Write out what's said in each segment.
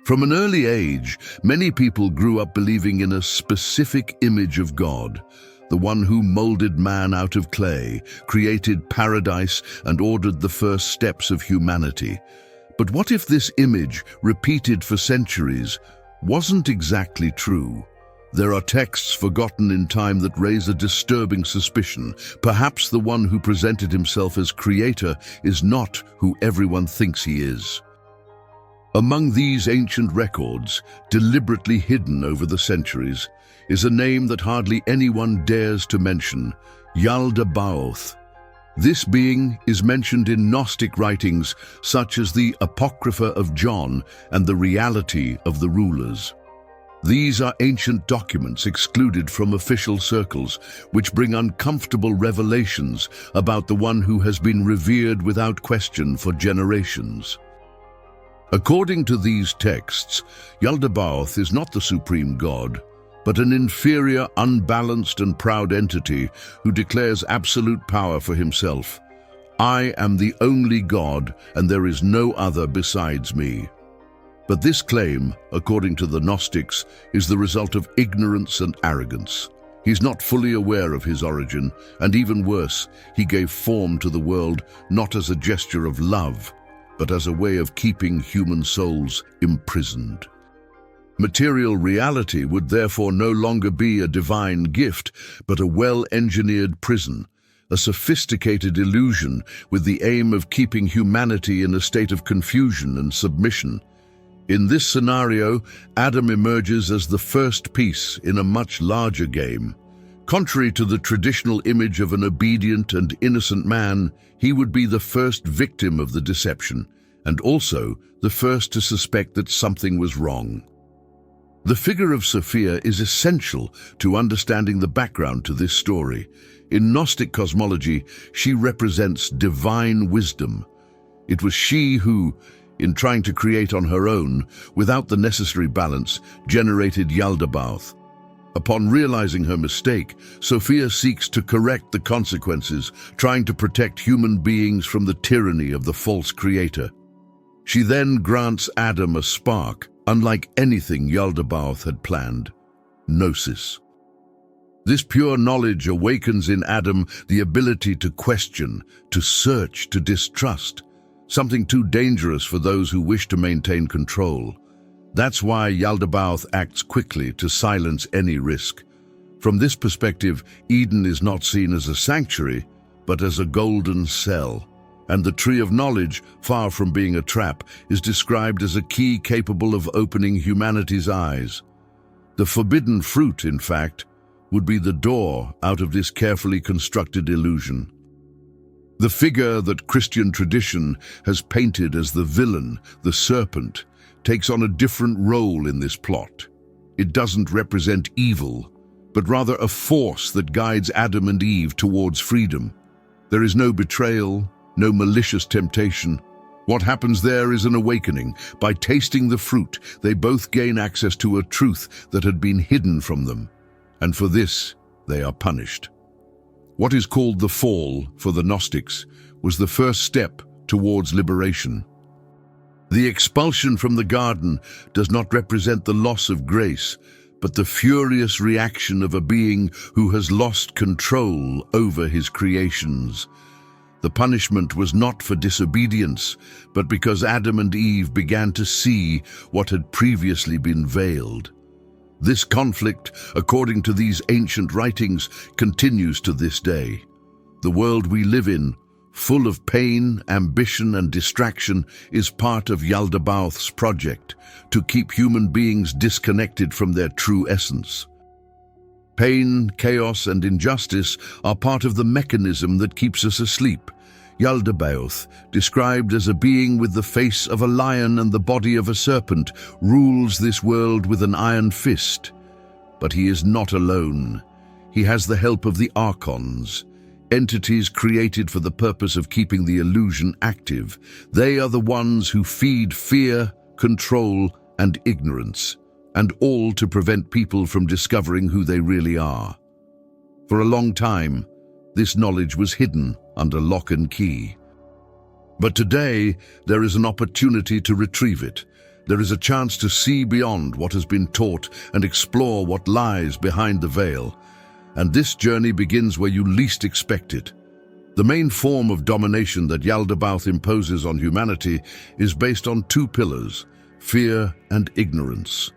From an early age, many people grew up believing in a specific image of God, the one who molded man out of clay, created paradise, and ordered the first steps of humanity. But what if this image, repeated for centuries, wasn't exactly true? There are texts forgotten in time that raise a disturbing suspicion. Perhaps the one who presented himself as creator is not who everyone thinks he is. Among these ancient records, deliberately hidden over the centuries, is a name that hardly anyone dares to mention: Yaldabaoth. This being is mentioned in Gnostic writings such as the Apocrypha of John and the Reality of the Rulers. These are ancient documents excluded from official circles, which bring uncomfortable revelations about the one who has been revered without question for generations. According to these texts, Yaldabaoth is not the supreme god, but an inferior, unbalanced and proud entity who declares absolute power for himself. "I am the only God, and there is no other besides me." But this claim, according to the Gnostics, is the result of ignorance and arrogance. He's not fully aware of his origin, and even worse, he gave form to the world not as a gesture of love, but as a way of keeping human souls imprisoned. Material reality would therefore no longer be a divine gift, but a well-engineered prison, a sophisticated illusion with the aim of keeping humanity in a state of confusion and submission. In this scenario, Adam emerges as the first piece in a much larger game. Contrary to the traditional image of an obedient and innocent man, he would be the first victim of the deception, and also the first to suspect that something was wrong. The figure of Sophia is essential to understanding the background to this story. In Gnostic cosmology, she represents divine wisdom. It was she who, in trying to create on her own, without the necessary balance, generated Yaldabaoth. Upon realizing her mistake, Sophia seeks to correct the consequences, trying to protect human beings from the tyranny of the false creator. She then grants Adam a spark, unlike anything Yaldabaoth had planned: Gnosis. This pure knowledge awakens in Adam the ability to question, to search, to distrust, something too dangerous for those who wish to maintain control. That's why Yaldabaoth acts quickly to silence any risk. From this perspective, Eden is not seen as a sanctuary, but as a golden cell. And the tree of knowledge, far from being a trap, is described as a key capable of opening humanity's eyes. The forbidden fruit, in fact, would be the door out of this carefully constructed illusion. The figure that Christian tradition has painted as the villain, the serpent, takes on a different role in this plot. It doesn't represent evil, but rather a force that guides Adam and Eve towards freedom. There is no betrayal, no malicious temptation. What happens there is an awakening. By tasting the fruit, they both gain access to a truth that had been hidden from them, and for this, they are punished. What is called the fall for the Gnostics was the first step towards liberation. The expulsion from the garden does not represent the loss of grace, but the furious reaction of a being who has lost control over his creations. The punishment was not for disobedience, but because Adam and Eve began to see what had previously been veiled. This conflict, according to these ancient writings, continues to this day. The world we live in, full of pain, ambition, and distraction, is part of Yaldabaoth's project to keep human beings disconnected from their true essence. Pain, chaos, and injustice are part of the mechanism that keeps us asleep. Yaldabaoth, described as a being with the face of a lion and the body of a serpent, rules this world with an iron fist. But he is not alone. He has the help of the archons, entities created for the purpose of keeping the illusion active. They are the ones who feed fear, control, and ignorance, and all to prevent people from discovering who they really are. For a long time, this knowledge was hidden under lock and key. But today, there is an opportunity to retrieve it. There is a chance to see beyond what has been taught and explore what lies behind the veil. And this journey begins where you least expect it. The main form of domination that Yaldabaoth imposes on humanity is based on two pillars: fear and ignorance.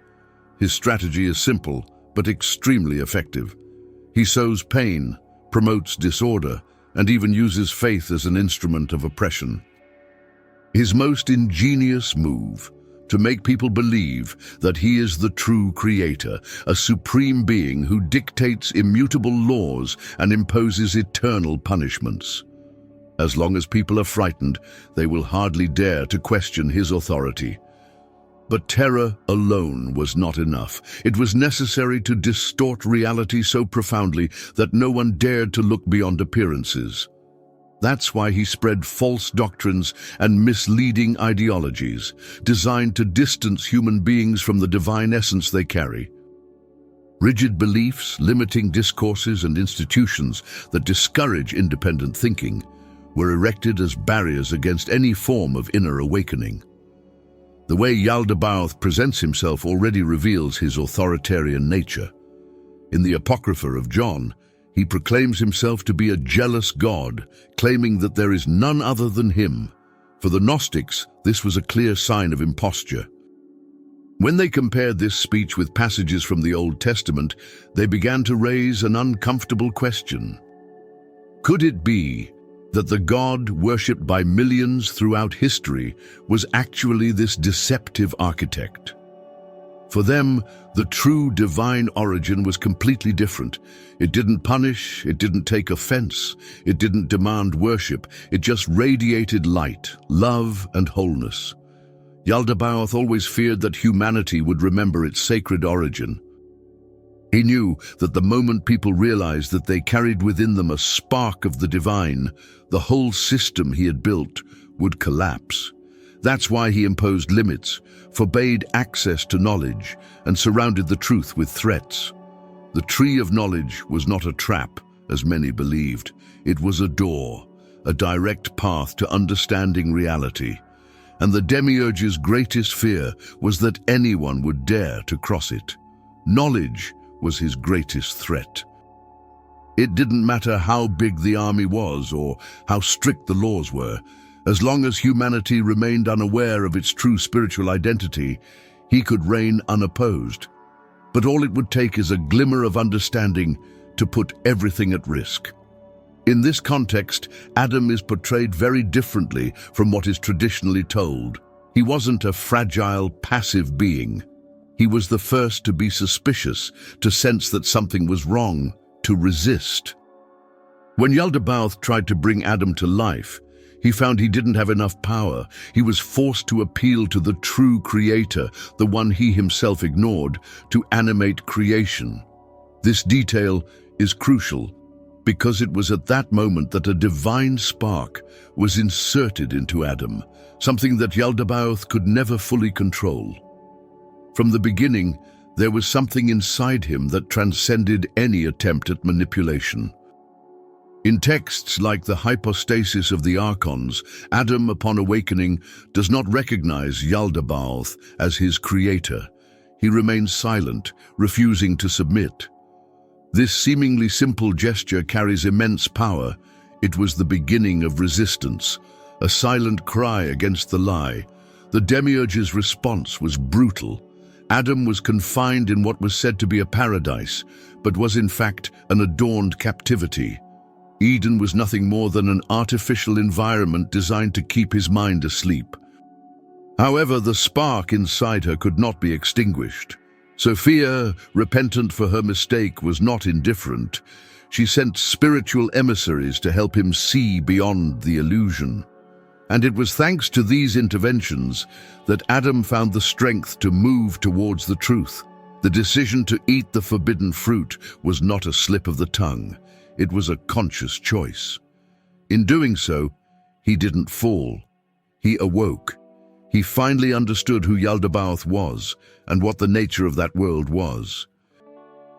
His strategy is simple, but extremely effective. He sows pain, promotes disorder, and even uses faith as an instrument of oppression. His most ingenious move: to make people believe that he is the true creator, a supreme being who dictates immutable laws and imposes eternal punishments. As long as people are frightened, they will hardly dare to question his authority. But terror alone was not enough. It was necessary to distort reality so profoundly that no one dared to look beyond appearances. That's why he spread false doctrines and misleading ideologies, designed to distance human beings from the divine essence they carry. Rigid beliefs, limiting discourses, and institutions that discourage independent thinking were erected as barriers against any form of inner awakening. The way Yaldabaoth presents himself already reveals his authoritarian nature. In the Apocrypha of John, he proclaims himself to be a jealous God, claiming that there is none other than him. For the Gnostics, this was a clear sign of imposture. When they compared this speech with passages from the Old Testament, they began to raise an uncomfortable question. Could it be that the God worshipped by millions throughout history was actually this deceptive architect? For them, the true divine origin was completely different. It didn't punish, it didn't take offense, it didn't demand worship, it just radiated light, love, and wholeness. Yaldabaoth always feared that humanity would remember its sacred origin. He knew that the moment people realized that they carried within them a spark of the divine, the whole system he had built would collapse. That's why he imposed limits, forbade access to knowledge, and surrounded the truth with threats. The tree of knowledge was not a trap, as many believed. It was a door, a direct path to understanding reality. And the demiurge's greatest fear was that anyone would dare to cross it. Knowledge was his greatest threat. It didn't matter how big the army was or how strict the laws were. As long as humanity remained unaware of its true spiritual identity, he could reign unopposed. But all it would take is a glimmer of understanding to put everything at risk. In this context, Adam is portrayed very differently from what is traditionally told. He wasn't a fragile, passive being. He was the first to be suspicious, to sense that something was wrong, to resist. When Yaldabaoth tried to bring Adam to life, he found he didn't have enough power. He was forced to appeal to the true creator, the one he himself ignored, to animate creation. This detail is crucial because it was at that moment that a divine spark was inserted into Adam, something that Yaldabaoth could never fully control. From the beginning, there was something inside him that transcended any attempt at manipulation. In texts like the hypostasis of the archons, Adam, upon awakening, does not recognize Yaldabaoth as his creator. He remains silent, refusing to submit. This seemingly simple gesture carries immense power. It was the beginning of resistance, a silent cry against the lie. The demiurge's response was brutal. Adam was confined in what was said to be a paradise, but was in fact an adorned captivity. Eden was nothing more than an artificial environment designed to keep his mind asleep. However, the spark inside her could not be extinguished. Sophia, repentant for her mistake, was not indifferent. She sent spiritual emissaries to help him see beyond the illusion. And it was thanks to these interventions that Adam found the strength to move towards the truth. The decision to eat the forbidden fruit was not a slip of the tongue. It was a conscious choice. In doing so, he didn't fall. He awoke. He finally understood who Yaldabaoth was and what the nature of that world was.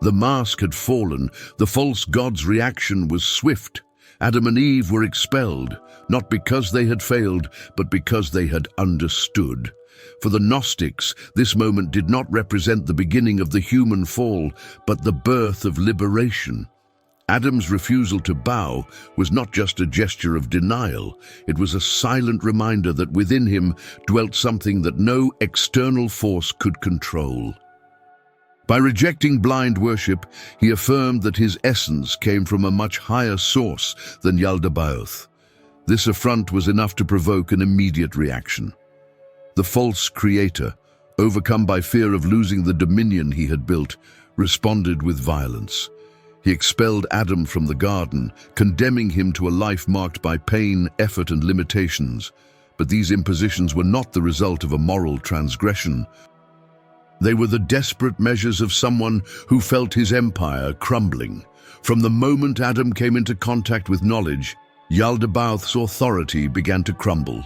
The mask had fallen. The false god's reaction was swift. Adam and Eve were expelled, not because they had failed, but because they had understood. For the Gnostics, this moment did not represent the beginning of the human fall, but the birth of liberation. Adam's refusal to bow was not just a gesture of denial, it was a silent reminder that within him dwelt something that no external force could control. By rejecting blind worship, he affirmed that his essence came from a much higher source than Yaldabaoth. This affront was enough to provoke an immediate reaction. The false creator, overcome by fear of losing the dominion he had built, responded with violence. He expelled Adam from the garden, condemning him to a life marked by pain, effort, and limitations. But these impositions were not the result of a moral transgression. They were the desperate measures of someone who felt his empire crumbling. From the moment Adam came into contact with knowledge, Yaldabaoth's authority began to crumble.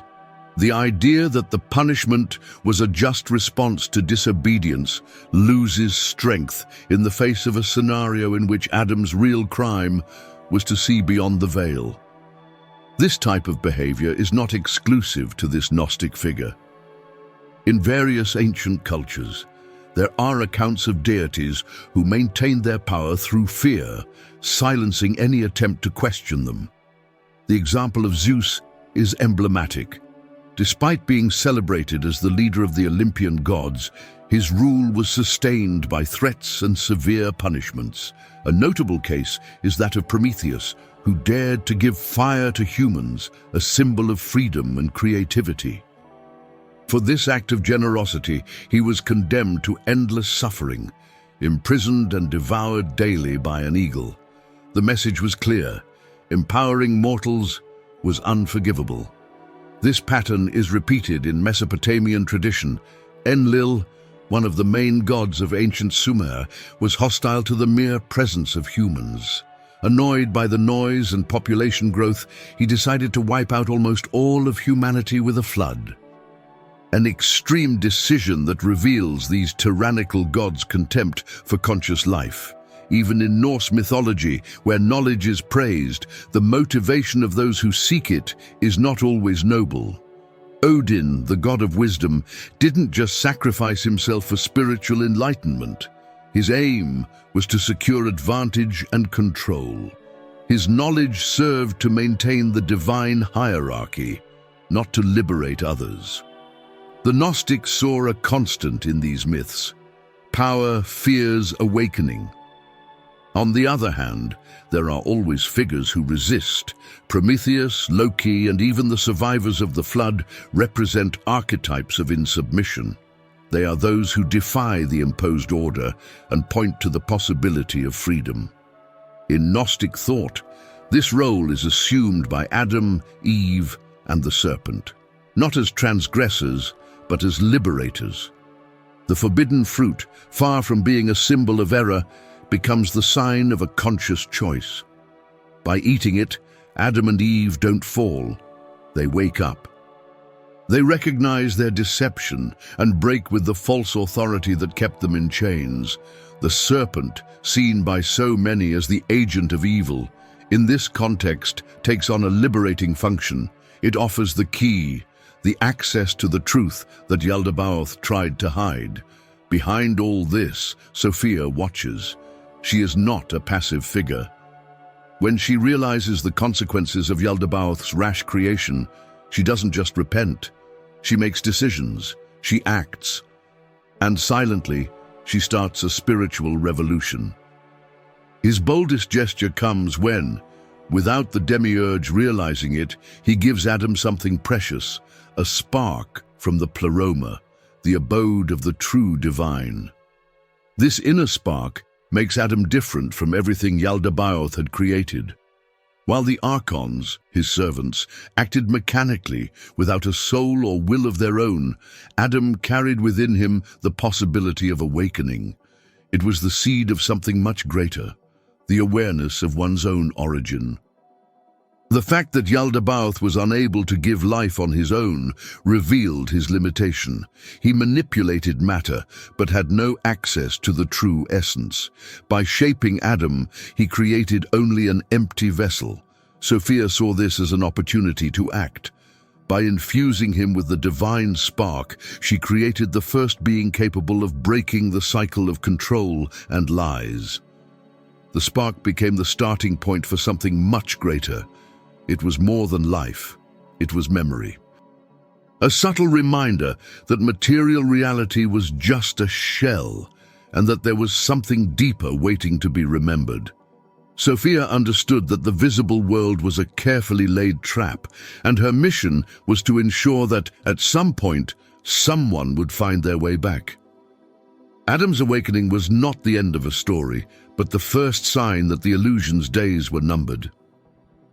The idea that the punishment was a just response to disobedience loses strength in the face of a scenario in which Adam's real crime was to see beyond the veil. This type of behavior is not exclusive to this Gnostic figure. In various ancient cultures, there are accounts of deities who maintained their power through fear, silencing any attempt to question them. The example of Zeus is emblematic. Despite being celebrated as the leader of the Olympian gods, his rule was sustained by threats and severe punishments. A notable case is that of Prometheus, who dared to give fire to humans, a symbol of freedom and creativity. For this act of generosity, he was condemned to endless suffering, imprisoned and devoured daily by an eagle. The message was clear: empowering mortals was unforgivable. This pattern is repeated in Mesopotamian tradition. Enlil, one of the main gods of ancient Sumer, was hostile to the mere presence of humans. Annoyed by the noise and population growth, he decided to wipe out almost all of humanity with a flood. An extreme decision that reveals these tyrannical gods' contempt for conscious life. Even in Norse mythology, where knowledge is praised, the motivation of those who seek it is not always noble. Odin, the god of wisdom, didn't just sacrifice himself for spiritual enlightenment. His aim was to secure advantage and control. His knowledge served to maintain the divine hierarchy, not to liberate others. The Gnostics saw a constant in these myths: power fears awakening. On the other hand, there are always figures who resist. Prometheus, Loki, and even the survivors of the flood represent archetypes of insubmission. They are those who defy the imposed order and point to the possibility of freedom. In Gnostic thought, this role is assumed by Adam, Eve, and the serpent, not as transgressors, but as liberators. The forbidden fruit, far from being a symbol of error, becomes the sign of a conscious choice. By eating it, Adam and Eve don't fall, they wake up. They recognize their deception and break with the false authority that kept them in chains. The serpent, seen by so many as the agent of evil, in this context takes on a liberating function. It offers the key, the access to the truth that Yaldabaoth tried to hide. Behind all this, Sophia watches. She is not a passive figure. When she realizes the consequences of Yaldabaoth's rash creation, she doesn't just repent. She makes decisions, she acts, and silently, she starts a spiritual revolution. His boldest gesture comes when, without the demiurge realizing it, he gives Adam something precious, a spark from the pleroma, the abode of the true divine. This inner spark makes Adam different from everything Yaldabaoth had created. While the archons, his servants, acted mechanically, without a soul or will of their own, Adam carried within him the possibility of awakening. It was the seed of something much greater, the awareness of one's own origin. The fact that Yaldabaoth was unable to give life on his own revealed his limitation. He manipulated matter, but had no access to the true essence. By shaping Adam, he created only an empty vessel. Sophia saw this as an opportunity to act. By infusing him with the divine spark, she created the first being capable of breaking the cycle of control and lies. The spark became the starting point for something much greater. It was more than life. It was memory. A subtle reminder that material reality was just a shell, and that there was something deeper waiting to be remembered. Sophia understood that the visible world was a carefully laid trap, and her mission was to ensure that, at some point, someone would find their way back. Adam's awakening was not the end of a story, but the first sign that the illusion's days were numbered.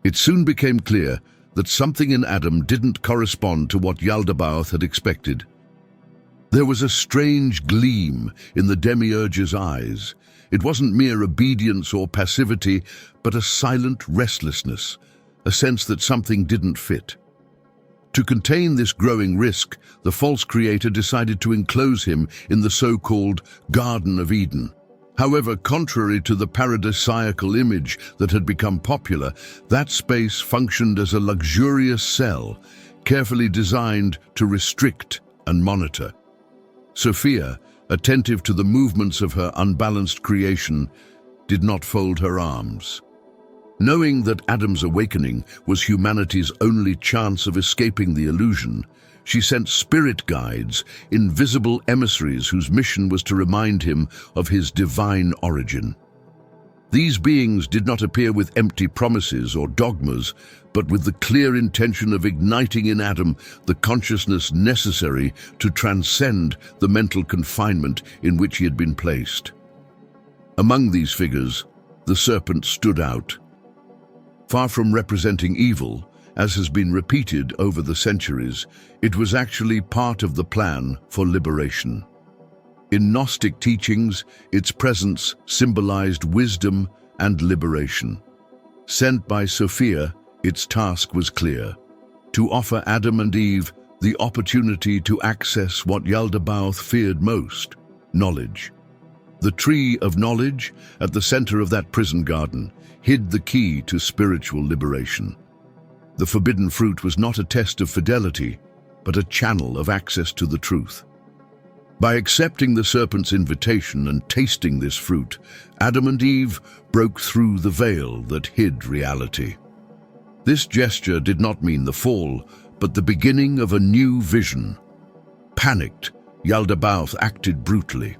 It soon became clear that something in Adam didn't correspond to what Yaldabaoth had expected. There was a strange gleam in the demiurge's eyes. It wasn't mere obedience or passivity, but a silent restlessness, a sense that something didn't fit. To contain this growing risk, the false creator decided to enclose him in the so-called Garden of Eden. However, contrary to the paradisiacal image that had become popular, that space functioned as a luxurious cell, carefully designed to restrict and monitor. Sophia, attentive to the movements of her unbalanced creation, did not fold her arms. Knowing that Adam's awakening was humanity's only chance of escaping the illusion, she sent spirit guides, invisible emissaries whose mission was to remind him of his divine origin. These beings did not appear with empty promises or dogmas, but with the clear intention of igniting in Adam the consciousness necessary to transcend the mental confinement in which he had been placed. Among these figures, the serpent stood out. Far from representing evil, as has been repeated over the centuries, it was actually part of the plan for liberation. In Gnostic teachings, its presence symbolized wisdom and liberation. Sent by Sophia, its task was clear: to offer Adam and Eve the opportunity to access what Yaldabaoth feared most: knowledge. The tree of knowledge, at the center of that prison garden, hid the key to spiritual liberation. The forbidden fruit was not a test of fidelity, but a channel of access to the truth. By accepting the serpent's invitation and tasting this fruit, Adam and Eve broke through the veil that hid reality. This gesture did not mean the fall, but the beginning of a new vision. Panicked, Yaldabaoth acted brutally.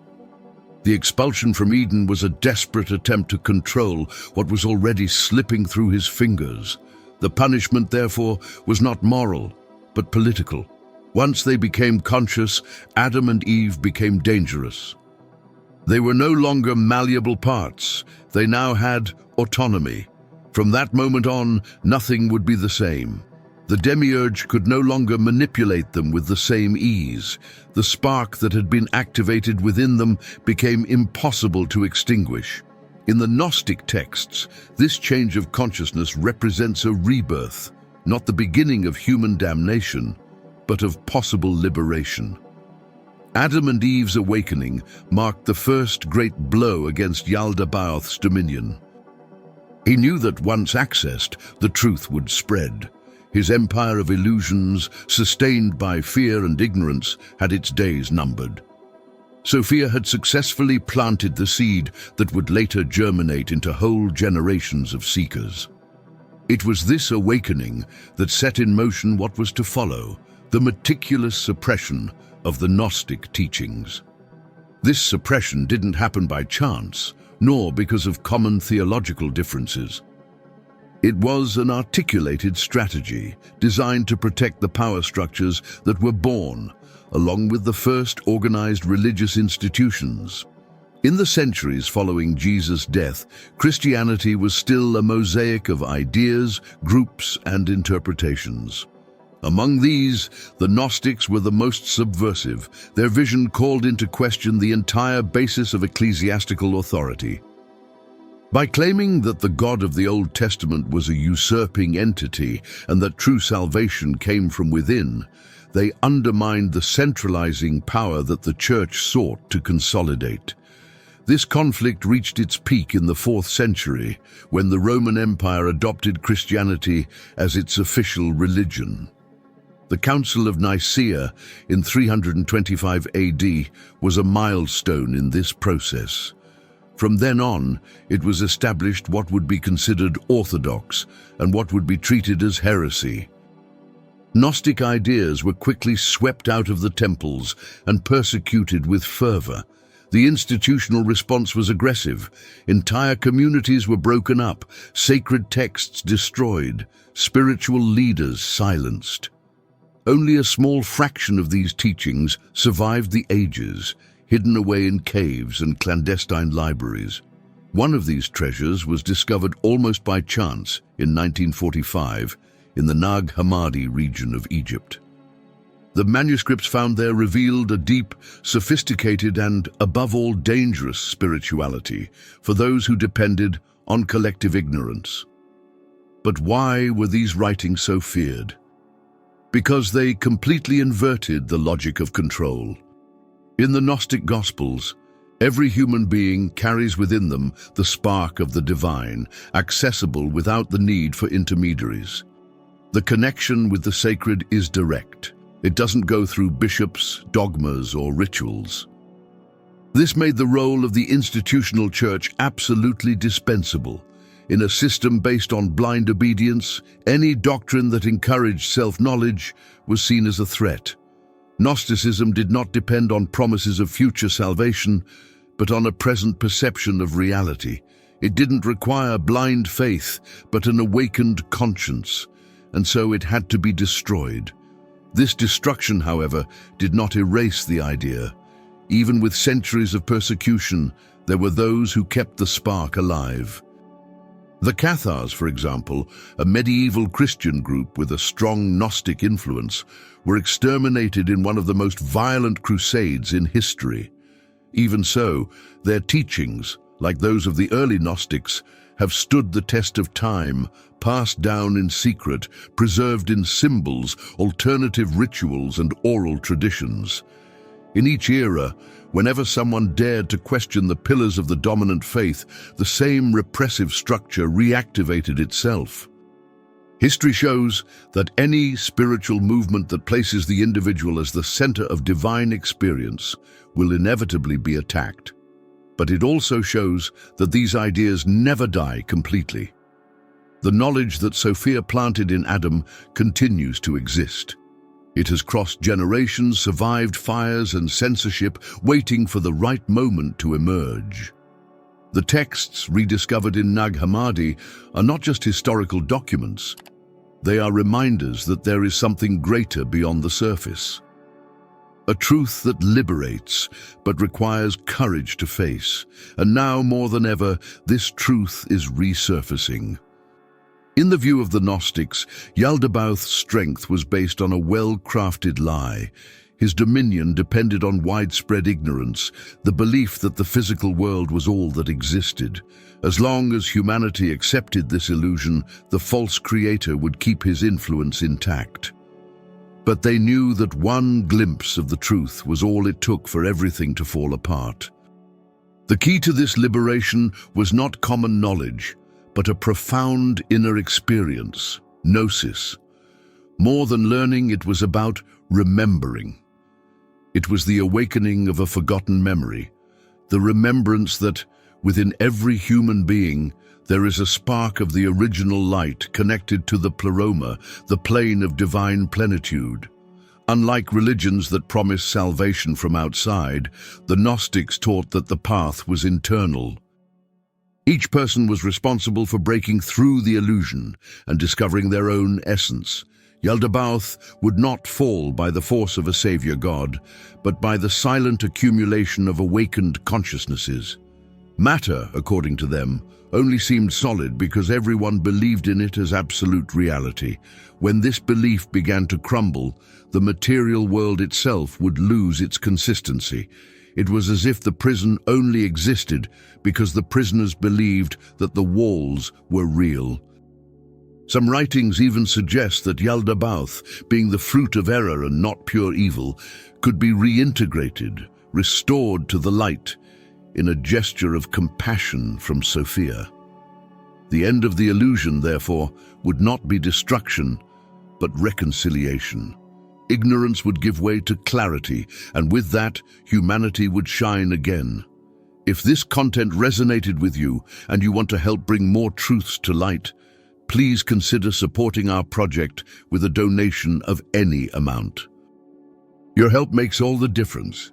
The expulsion from Eden was a desperate attempt to control what was already slipping through his fingers. The punishment, therefore, was not moral, but political. Once they became conscious, Adam and Eve became dangerous. They were no longer malleable parts. They now had autonomy. From that moment on, nothing would be the same. The demiurge could no longer manipulate them with the same ease. The spark that had been activated within them became impossible to extinguish. In the Gnostic texts, this change of consciousness represents a rebirth, not the beginning of human damnation, but of possible liberation. Adam and Eve's awakening marked the first great blow against Yaldabaoth's dominion. He knew that once accessed, the truth would spread. His empire of illusions, sustained by fear and ignorance, had its days numbered. Sophia had successfully planted the seed that would later germinate into whole generations of seekers. It was this awakening that set in motion what was to follow: the meticulous suppression of the Gnostic teachings. This suppression didn't happen by chance, nor because of common theological differences. It was an articulated strategy designed to protect the power structures that were born, along with the first organized religious institutions. In the centuries following Jesus' death, Christianity was still a mosaic of ideas, groups, and interpretations. Among these, the Gnostics were the most subversive. Their vision called into question the entire basis of ecclesiastical authority. By claiming that the God of the Old Testament was a usurping entity and that true salvation came from within, they undermined the centralizing power that the Church sought to consolidate. This conflict reached its peak in the 4th century, when the Roman Empire adopted Christianity as its official religion. The Council of Nicaea in 325 AD was a milestone in this process. From then on, it was established what would be considered orthodox and what would be treated as heresy. Gnostic ideas were quickly swept out of the temples and persecuted with fervor. The institutional response was aggressive. Entire communities were broken up, sacred texts destroyed, spiritual leaders silenced. Only a small fraction of these teachings survived the ages, hidden away in caves and clandestine libraries. One of these treasures was discovered almost by chance in 1945 in the Nag Hammadi region of Egypt. The manuscripts found there revealed a deep, sophisticated and, above all, dangerous spirituality for those who depended on collective ignorance. But why were these writings so feared? Because they completely inverted the logic of control. In the Gnostic Gospels, every human being carries within them the spark of the divine, accessible without the need for intermediaries. The connection with the sacred is direct. It doesn't go through bishops, dogmas, or rituals. This made the role of the institutional church absolutely dispensable. In a system based on blind obedience, any doctrine that encouraged self-knowledge was seen as a threat. Gnosticism did not depend on promises of future salvation, but on a present perception of reality. It didn't require blind faith, but an awakened conscience, and so it had to be destroyed. This destruction, however, did not erase the idea. Even with centuries of persecution, there were those who kept the spark alive. The Cathars, for example, a medieval Christian group with a strong Gnostic influence, were exterminated in one of the most violent crusades in history. Even so, their teachings, like those of the early Gnostics, have stood the test of time, passed down in secret, preserved in symbols, alternative rituals, and oral traditions. In each era, whenever someone dared to question the pillars of the dominant faith, the same repressive structure reactivated itself. History shows that any spiritual movement that places the individual as the center of divine experience will inevitably be attacked. But it also shows that these ideas never die completely. The knowledge that Sophia planted in Adam continues to exist. It has crossed generations, survived fires and censorship, waiting for the right moment to emerge. The texts rediscovered in Nag Hammadi are not just historical documents. They are reminders that there is something greater beyond the surface. A truth that liberates, but requires courage to face. And now, more than ever, this truth is resurfacing. In the view of the Gnostics, Yaldabaoth's strength was based on a well-crafted lie. His dominion depended on widespread ignorance, the belief that the physical world was all that existed. As long as humanity accepted this illusion, the false creator would keep his influence intact. But they knew that one glimpse of the truth was all it took for everything to fall apart. The key to this liberation was not common knowledge, but a profound inner experience, gnosis. More than learning, it was about remembering. It was the awakening of a forgotten memory, the remembrance that, within every human being, there is a spark of the original light connected to the pleroma, the plane of divine plenitude. Unlike religions that promise salvation from outside, the Gnostics taught that the path was internal. Each person was responsible for breaking through the illusion and discovering their own essence. Yaldabaoth would not fall by the force of a savior god, but by the silent accumulation of awakened consciousnesses. Matter, according to them, only seemed solid because everyone believed in it as absolute reality. When this belief began to crumble, the material world itself would lose its consistency. It was as if the prison only existed because the prisoners believed that the walls were real. Some writings even suggest that Yaldabaoth, being the fruit of error and not pure evil, could be reintegrated, restored to the light, in a gesture of compassion from Sophia. The end of the illusion, therefore, would not be destruction, but reconciliation. ignorance would give way to clarity, and with that, humanity would shine again. If this content resonated with you and you want to help bring more truths to light, please consider supporting our project with a donation of any amount. Your help makes all the difference.